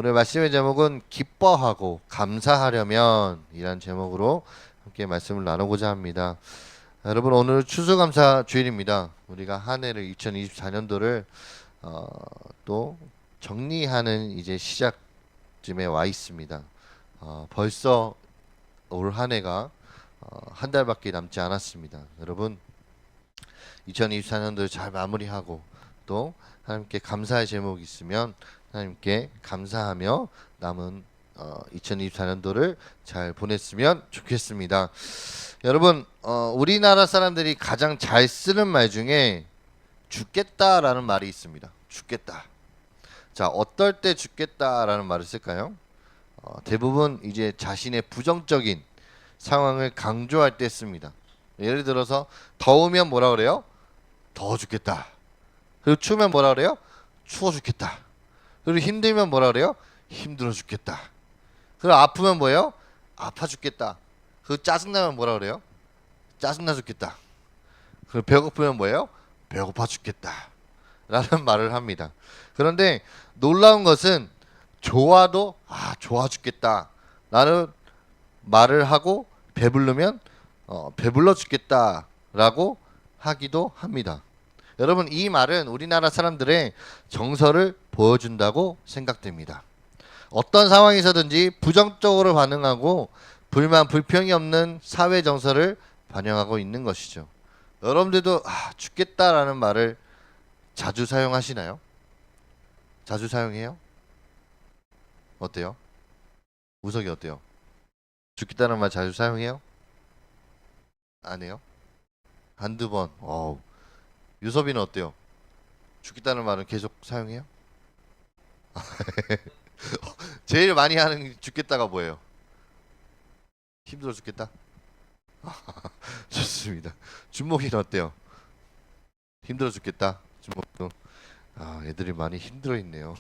오늘 말씀의 제목은 기뻐하고 감사하려면 이란 제목으로 함께 말씀을 나누고자 합니다. 여러분, 오늘 추수감사 주일입니다. 우리가 한 해를 2024년도를 또 정리하는 이제 시작쯤에 와 있습니다. 벌써 올 한 해가 한 달밖에 남지 않았습니다. 여러분, 2024년도를 잘 마무리하고 또 하나님께 감사의 제목이 있으면 하나님께 감사하며 남은 2024년도를 잘 보냈으면 좋겠습니다. 여러분, 우리나라 사람들이 가장 잘 쓰는 말 중에 죽겠다라는 말이 있습니다. 죽겠다. 자, 어떨 때 죽겠다라는 말을 쓸까요? 대부분 이제 자신의 부정적인 상황을 강조할 때 씁니다. 예를 들어서 더우면 뭐라 그래요? 더워 죽겠다. 그리고 추우면 뭐라 그래요? 추워 죽겠다. 그리고 힘들면 뭐라 그래요? 힘들어 죽겠다. 그리고 아프면 뭐예요? 아파 죽겠다. 그리고 짜증나면 뭐라 그래요? 짜증나 죽겠다. 그리고 배고프면 뭐예요? 배고파 죽겠다. 라는 말을 합니다. 그런데 놀라운 것은 좋아도 좋아 죽겠다. 라는 말을 하고 배부르면 배불러 죽겠다. 라고 하기도 합니다. 여러분, 이 말은 우리나라 사람들의 정서를 보여준다고 생각됩니다. 어떤 상황에서든지 부정적으로 반응하고 불만, 불평이 없는 사회 정서를 반영하고 있는 것이죠. 여러분들도 죽겠다라는 말을 자주 사용하시나요? 자주 사용해요? 어때요? 우석이 어때요? 죽겠다는 말 자주 사용해요? 안 해요? 한두 번. 유섭이는 어때요? 죽겠다는 말은 계속 사용해요? 제일 많이 하는 죽겠다가 뭐예요? 힘들어 죽겠다? 좋습니다. 준목이는 어때요? 힘들어 죽겠다? 준목도. 애들이 많이 힘들어 있네요.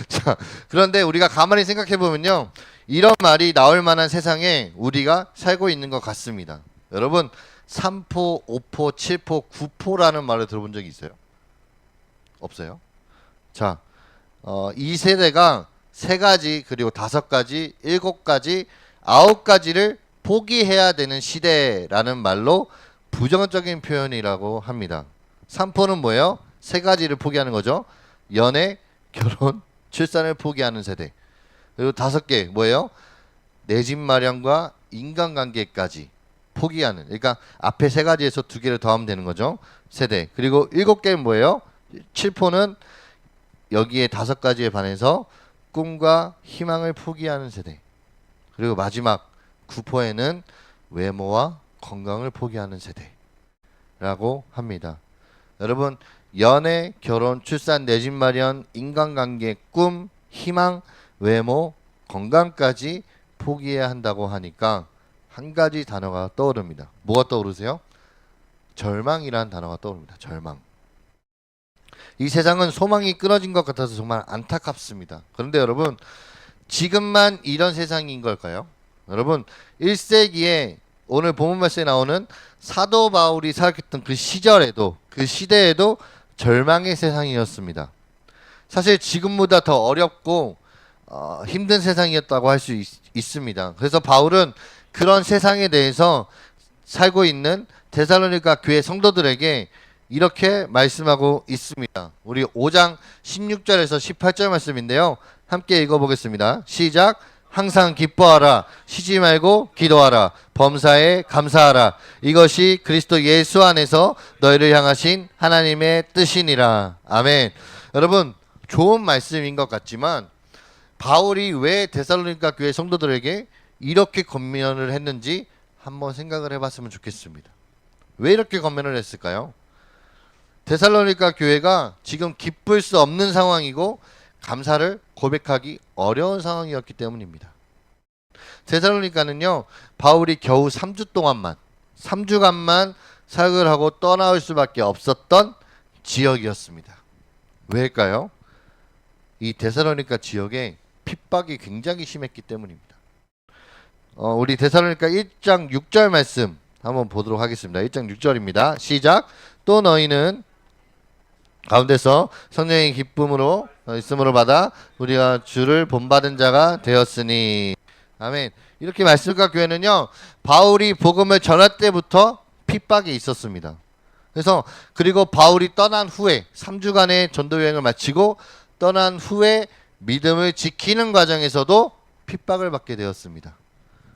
자, 그런데 우리가 가만히 생각해 보면요, 이런 말이 나올 만한 세상에 우리가 살고 있는 것 같습니다. 여러분, 3포, 5포, 7포, 9포라는 말을 들어본 적이 있어요? 없어요? 자, 이 세대가 3가지, 그리고 5가지, 7가지, 9가지를 포기해야 되는 시대라는 말로 부정적인 표현이라고 합니다. 3포는 뭐예요? 3가지를 포기하는 거죠. 연애, 결혼, 출산을 포기하는 세대. 그리고 5개 뭐예요? 내 집 마련과 인간관계까지 포기하는, 그러니까 앞에 3가지에서 2개를 더하면 되는 거죠. 세대. 그리고 7개는 뭐예요? 7포는 여기에 5가지에 반해서 꿈과 희망을 포기하는 세대. 그리고 마지막 9포에는 외모와 건강을 포기하는 세대라고 합니다. 여러분, 연애, 결혼, 출산, 내 집 마련, 인간관계, 꿈, 희망, 외모, 건강까지 포기해야 한다고 하니까 한 가지 단어가 떠오릅니다. 뭐가 떠오르세요? 절망이라는 단어가 떠오릅니다. 절망. 이 세상은 소망이 끊어진 것 같아서 정말 안타깝습니다. 그런데 여러분, 지금만 이런 세상인 걸까요? 여러분, 1세기에 오늘 본문 말씀에 나오는 사도 바울이 살았던 그 시절에도, 그 시대에도 절망의 세상이었습니다. 사실 지금보다 더 어렵고 힘든 세상이었다고 할 수 있습니다. 그래서 바울은 그런 세상에 대해서 살고 있는 데살로니가 교회 성도들에게 이렇게 말씀하고 있습니다. 우리 5장 16절에서 18절 말씀인데요, 함께 읽어보겠습니다. 시작. 항상 기뻐하라. 쉬지 말고 기도하라. 범사에 감사하라. 이것이 그리스도 예수 안에서 너희를 향하신 하나님의 뜻이니라. 아멘. 여러분, 좋은 말씀인 것 같지만 바울이 왜 데살로니가 교회 성도들에게 이렇게 권면을 했는지 한번 생각을 해봤으면 좋겠습니다. 왜 이렇게 권면을 했을까요? 데살로니가 교회가 지금 기쁠 수 없는 상황이고 감사를 고백하기 어려운 상황이었기 때문입니다. 데살로니가는요, 바울이 겨우 3주간만 사역을 하고 떠나올 수밖에 없었던 지역이었습니다. 왜일까요? 이 데살로니가 지역에 핍박이 굉장히 심했기 때문입니다. 우리 데살로니가 1장 6절 말씀 한번 보도록 하겠습니다. 1장 6절입니다. 시작. 또 너희는 가운데서 성령의 기쁨으로 있음으로 받아 우리가 주를 본받은 자가 되었으니. 아멘. 이렇게 말씀과 교회는요, 바울이 복음을 전할 때부터 핍박이 있었습니다. 그래서 그리고 바울이 떠난 후에 3주간의 전도 여행을 마치고 떠난 후에 믿음을 지키는 과정에서도 핍박을 받게 되었습니다.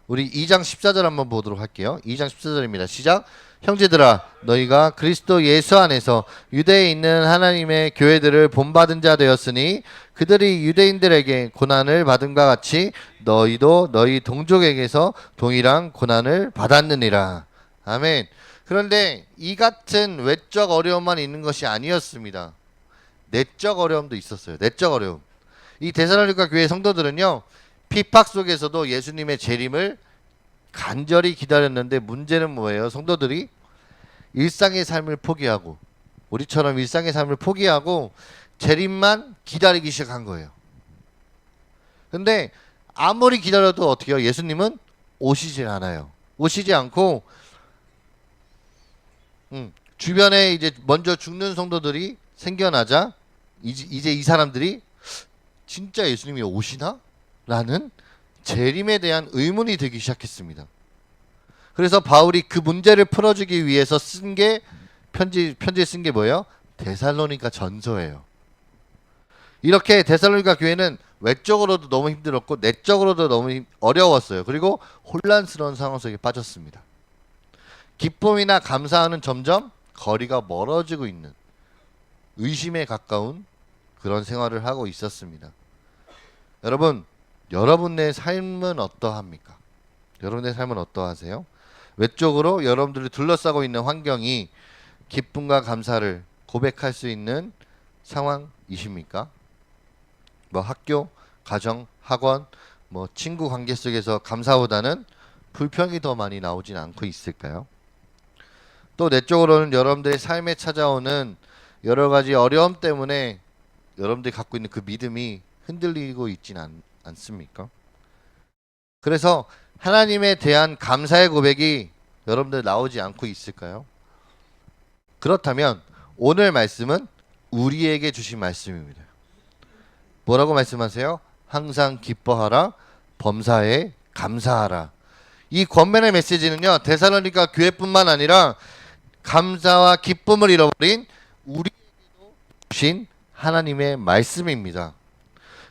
우리 2장 14절 한번 보도록 할게요. 2장 14절입니다. 시작. 형제들아 너희가 그리스도 예수 안에서 유대에 있는 하나님의 교회들을 본받은 자 되었으니 그들이 유대인들에게 고난을 받음과 같이 너희도 너희 동족에게서 동일한 고난을 받았느니라. 아멘. 그런데 이 같은 외적 어려움만 있는 것이 아니었습니다. 내적 어려움도 있었어요. 내적 어려움. 이 데살로니가 교회 성도들은요, 핍박 속에서도 예수님의 재림을 간절히 기다렸는데 문제는 뭐예요? 성도들이 일상의 삶을 포기하고 우리처럼 일상의 삶을 포기하고 재림만 기다리기 시작한 거예요. 근데 아무리 기다려도 어떻게 해요? 예수님은 오시질 않아요. 오시지 않고 주변에 이제 먼저 죽는 성도들이 생겨나자 이제 이 사람들이 진짜 예수님이 오시나? 라는 재림에 대한 의문이 들기 시작했습니다. 그래서 바울이 그 문제를 풀어주기 위해서 쓴 게 편지에 쓴 게 뭐예요? 데살로니가 전서예요. 이렇게 데살로니가 교회는 외적으로도 너무 힘들었고 내적으로도 너무 어려웠어요. 그리고 혼란스러운 상황 속에 빠졌습니다. 기쁨이나 감사하는 점점 거리가 멀어지고 있는 의심에 가까운 그런 생활을 하고 있었습니다. 여러분, 여러분의 삶은 어떠합니까? 여러분의 삶은 어떠하세요? 외적으로 여러분들이 둘러싸고 있는 환경이 기쁨과 감사를 고백할 수 있는 상황이십니까? 뭐 학교, 가정, 학원, 뭐 친구 관계 속에서 감사보다는 불평이 더 많이 나오진 않고 있을까요? 또 내적으로는 여러분들의 삶에 찾아오는 여러 가지 어려움 때문에 여러분들이 갖고 있는 그 믿음이 흔들리고 있진 않습니까? 그래서 하나님에 대한 감사의 고백이 여러분들 나오지 않고 있을까요? 그렇다면 오늘 말씀은 우리에게 주신 말씀입니다. 뭐라고 말씀하세요? 항상 기뻐하라, 범사에 감사하라. 이 권면의 메시지는요, 데살로니가 교회뿐만 아니라 감사와 기쁨을 잃어버린 우리에게도 주신 하나님의 말씀입니다.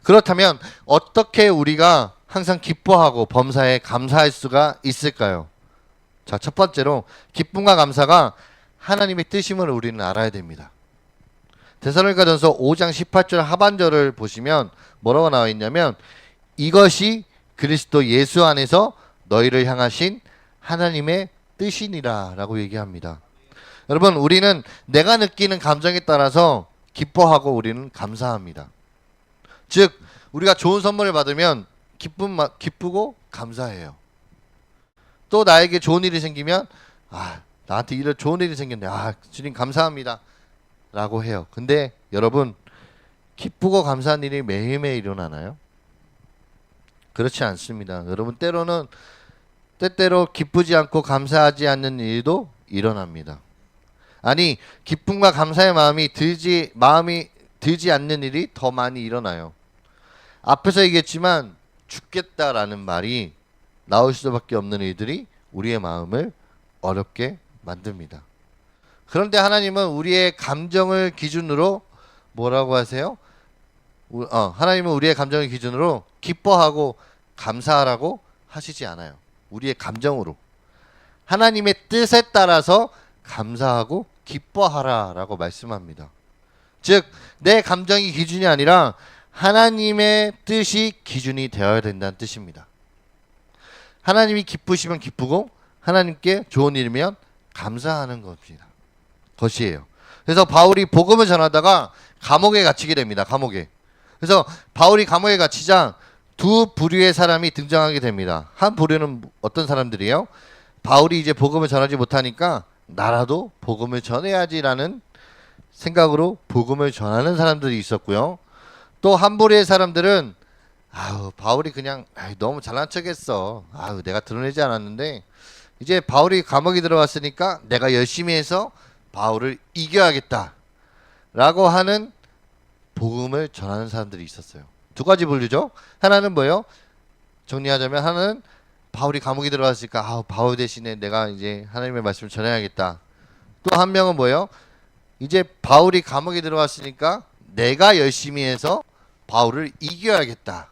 그렇다면 어떻게 우리가 항상 기뻐하고 범사에 감사할 수가 있을까요? 자, 첫 번째로 기쁨과 감사가 하나님의 뜻임을 우리는 알아야 됩니다. 데살로니가전서 5장 18절 하반절을 보시면 뭐라고 나와 있냐면 이것이 그리스도 예수 안에서 너희를 향하신 하나님의 뜻이니라 라고 얘기합니다. 여러분, 우리는 내가 느끼는 감정에 따라서 기뻐하고 우리는 감사합니다. 즉 우리가 좋은 선물을 받으면 기쁘고 감사해요. 또 나에게 좋은 일이 생기면 나한테 이런 좋은 일이 생겼네. 주님 감사합니다 라고 해요. 근데 여러분, 기쁘고 감사한 일이 매일매일 일어나나요? 그렇지 않습니다. 여러분, 때때로 기쁘지 않고 감사하지 않는 일도 일어납니다. 아니, 기쁨과 감사의 마음이 들지 않는 일이 더 많이 일어나요. 앞에서 얘기했지만 죽겠다라는 말이 나올 수밖에 없는 일들이 우리의 마음을 어렵게 만듭니다. 그런데 하나님은 우리의 감정을 기준으로 뭐라고 하세요? 하나님은 우리의 감정을 기준으로 기뻐하고 감사하라고 하시지 않아요. 우리의 감정으로. 하나님의 뜻에 따라서 감사하고 기뻐하라라고 말씀합니다. 즉, 내 감정이 기준이 아니라 하나님의 뜻이 기준이 되어야 된다는 뜻입니다. 하나님이 기쁘시면 기쁘고 하나님께 좋은 일이면 감사하는 것이에요. 그래서 바울이 복음을 전하다가 감옥에 갇히게 됩니다. 감옥에. 그래서 바울이 감옥에 갇히자 두 부류의 사람이 등장하게 됩니다. 한 부류는 어떤 사람들이에요? 바울이 이제 복음을 전하지 못하니까 나라도 복음을 전해야지라는 생각으로 복음을 전하는 사람들이 있었고요. 또 한 부류의 사람들은 바울이 그냥 너무 잘난 척했어. 내가 드러내지 않았는데 이제 바울이 감옥에 들어왔으니까 내가 열심히 해서 바울을 이겨야겠다 라고 하는 복음을 전하는 사람들이 있었어요. 두 가지 분류죠. 하나는 뭐예요? 정리하자면 하나는 바울이 감옥에 들어갔으니까 바울 대신에 내가 이제 하나님의 말씀을 전해야겠다. 또 한 명은 뭐예요? 이제 바울이 감옥에 들어갔으니까 내가 열심히 해서 바울을 이겨야겠다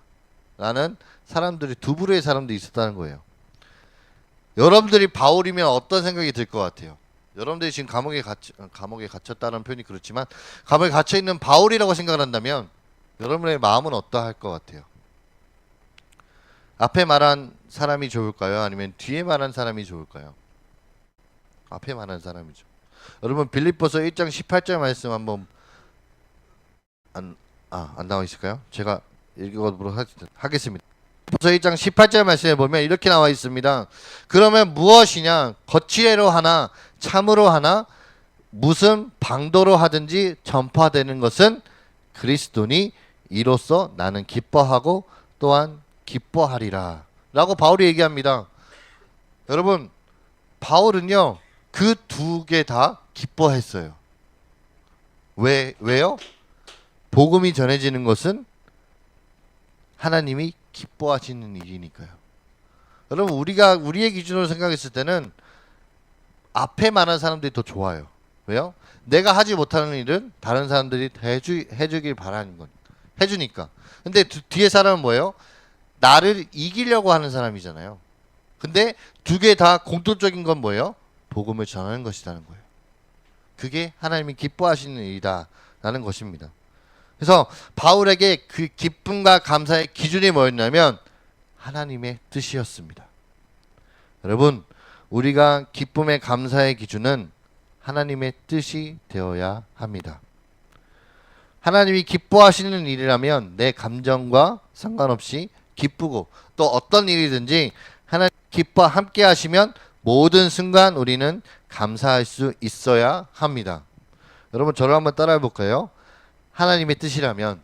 라는 사람들이 두 부류의 사람들이 있었다는 거예요. 여러분들이 바울이면 어떤 생각이 들 것 같아요? 여러분들이 지금 감옥에 갇혔다는 표현이 그렇지만 감옥에 갇혀있는 바울이라고 생각을 한다면 여러분의 마음은 어떠할 것 같아요? 앞에 말한 사람이 좋을까요? 아니면 뒤에 말한 사람이 좋을까요? 앞에 말한 사람이죠. 여러분 빌립보서 1장 18절 말씀 한번 안 나와 있을까요? 제가 읽어보도록 하겠습니다. 빌립보서 1장 18절 말씀에 보면 이렇게 나와 있습니다. 그러면 무엇이냐? 거칠애로 하나 참으로 하나 무슨 방도로 하든지 전파되는 것은 그리스도니 이로써 나는 기뻐하고 또한 기뻐하리라 라고 바울이 얘기합니다. 여러분 바울은요 그 두 개 다 기뻐했어요. 왜요? 복음이 전해지는 것은 하나님이 기뻐하시는 일이니까요. 여러분 우리가 우리의 기준으로 생각했을 때는 앞에 말한 사람들이 더 좋아요. 왜요? 내가 하지 못하는 일은 다른 사람들이 해주길 바라는 건 해주니까. 근데 뒤에 사람은 뭐예요? 나를 이기려고 하는 사람이잖아요. 근데 두 개 다 공통적인 건 뭐예요? 복음을 전하는 것이라는 거예요. 그게 하나님이 기뻐하시는 일이다 라는 것입니다. 그래서 바울에게 그 기쁨과 감사의 기준이 뭐였냐면 하나님의 뜻이었습니다. 여러분 우리가 기쁨의 감사의 기준은 하나님의 뜻이 되어야 합니다. 하나님이 기뻐하시는 일이라면 내 감정과 상관없이 기쁘고 또 어떤 일이든지 하나님 기뻐 함께 하시면 모든 순간 우리는 감사할 수 있어야 합니다. 여러분 저를 한번 따라해 볼까요? 하나님의 뜻이라면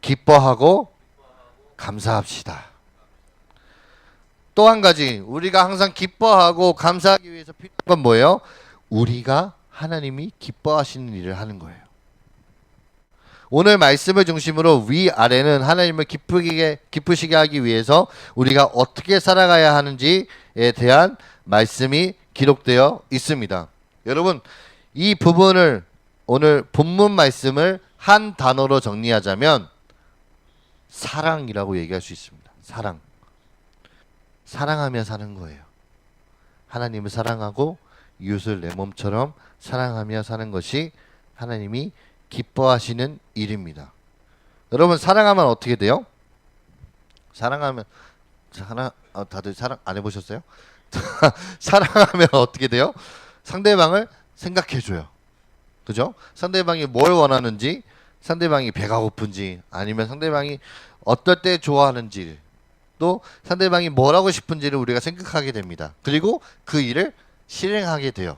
기뻐하고 감사합시다. 또 한 가지 우리가 항상 기뻐하고 감사하기 위해서 필요한 건 뭐예요? 우리가 하나님이 기뻐하시는 일을 하는 거예요. 오늘 말씀을 중심으로 위아래는 하나님을 기쁘시게 하기 위해서 우리가 어떻게 살아가야 하는지에 대한 말씀이 기록되어 있습니다. 여러분 이 부분을 오늘 본문 말씀을 한 단어로 정리하자면 사랑이라고 얘기할 수 있습니다. 사랑하며 사는 거예요. 하나님을 사랑하고 이웃을 내 몸처럼 사랑하며 사는 것이 하나님이 기뻐하시는 일입니다. 여러분 사랑하면 어떻게 돼요? 다들 사랑 안 해보셨어요? 사랑하면 어떻게 돼요? 상대방을 생각해줘요. 그죠? 상대방이 뭘 원하는지, 상대방이 배가 고픈지, 아니면 상대방이 어떨 때 좋아하는지, 또 상대방이 뭘 하고 싶은지를 우리가 생각하게 됩니다. 그리고 그 일을 실행하게 돼요.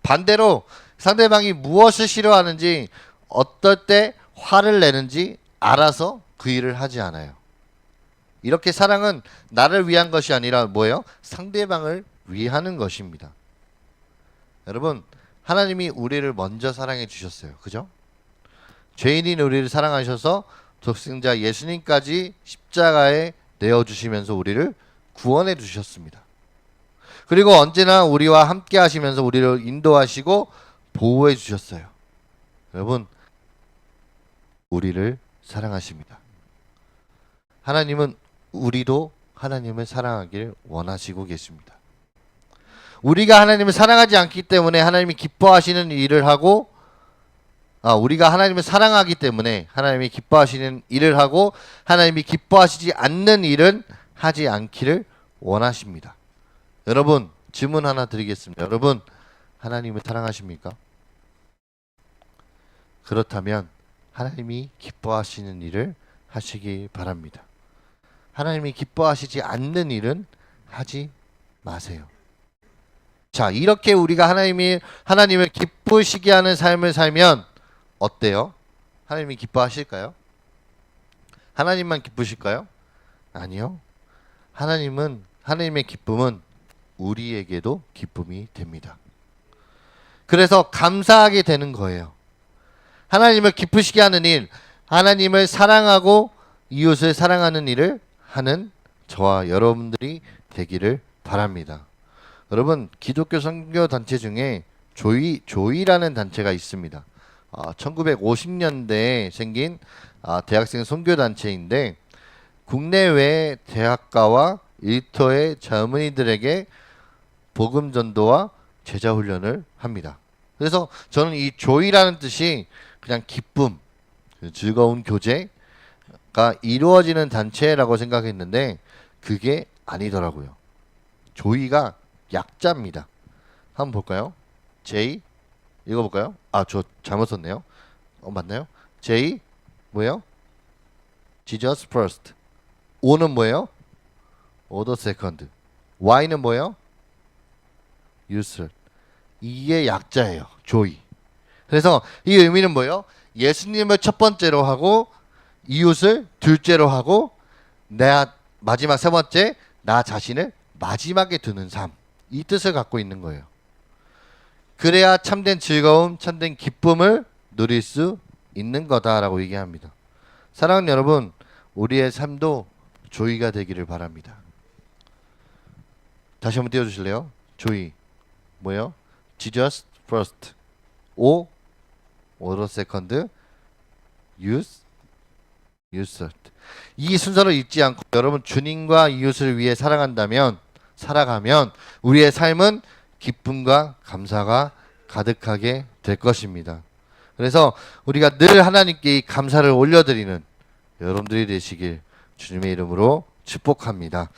반대로 상대방이 무엇을 싫어하는지, 어떨 때 화를 내는지 알아서 그 일을 하지 않아요. 이렇게 사랑은 나를 위한 것이 아니라 뭐예요? 상대방을 위하는 것입니다. 여러분 하나님이 우리를 먼저 사랑해 주셨어요. 그죠? 죄인인 우리를 사랑하셔서 독생자 예수님까지 십자가에 내어주시면서 우리를 구원해 주셨습니다. 그리고 언제나 우리와 함께 하시면서 우리를 인도하시고 보호해 주셨어요. 여러분 우리를 사랑하십니다. 하나님은 우리도 하나님을 사랑하길 원하시고 계십니다. 우리가 하나님을 사랑하지 않기 때문에 하나님이 기뻐하시는 일을 하고 우리가 하나님을 사랑하기 때문에 하나님이 기뻐하시는 일을 하고 하나님이 기뻐하시지 않는 일은 하지 않기를 원하십니다. 여러분 질문 하나 드리겠습니다. 여러분 하나님을 사랑하십니까? 그렇다면 하나님이 기뻐하시는 일을 하시기 바랍니다. 하나님이 기뻐하시지 않는 일은 하지 마세요. 자, 이렇게 우리가 하나님을 기쁘시게 하는 삶을 살면 어때요? 하나님이 기뻐하실까요? 하나님만 기쁘실까요? 아니요. 하나님의 기쁨은 우리에게도 기쁨이 됩니다. 그래서 감사하게 되는 거예요. 하나님을 기쁘시게 하는 일, 하나님을 사랑하고 이웃을 사랑하는 일을 하는 저와 여러분들이 되기를 바랍니다. 여러분, 기독교 선교 단체 중에 조이라는 단체가 있습니다. 1950년대에 생긴 대학생 선교 단체인데 국내외 대학가와 일터의 젊은이들에게 복음 전도와 제자 훈련을 합니다. 그래서 저는 이 조이라는 뜻이 그냥 기쁨, 즐거운 교제가 이루어지는 단체라고 생각했는데 그게 아니더라고요. 조이가 약자입니다. 한번 볼까요? J 읽어볼까요? 저 잘못 썼네요. 맞나요? J 뭐예요? Jesus first. O는 뭐예요? Order second. Y는 뭐예요? User. 이게 약자예요. 조이. 그래서 이 의미는 뭐예요? 예수님을 첫 번째로 하고 이웃을 둘째로 하고 내 마지막 세 번째 나 자신을 마지막에 두는 삶. 이 뜻을 갖고 있는 거예요. 그래야 참된 즐거움, 참된 기쁨을 누릴 수 있는 거다라고 얘기합니다. 사랑하는 여러분, 우리의 삶도 조이가 되기를 바랍니다. 다시 한번 띄워주실래요? 조이 뭐예요? Jesus first. O order second. use third. 이 순서를 잊지 않고 여러분 주님과 이웃을 위해 살아가면 우리의 삶은 기쁨과 감사가 가득하게 될 것입니다. 그래서 우리가 늘 하나님께 이 감사를 올려드리는 여러분들이 되시길 주님의 이름으로 축복합니다.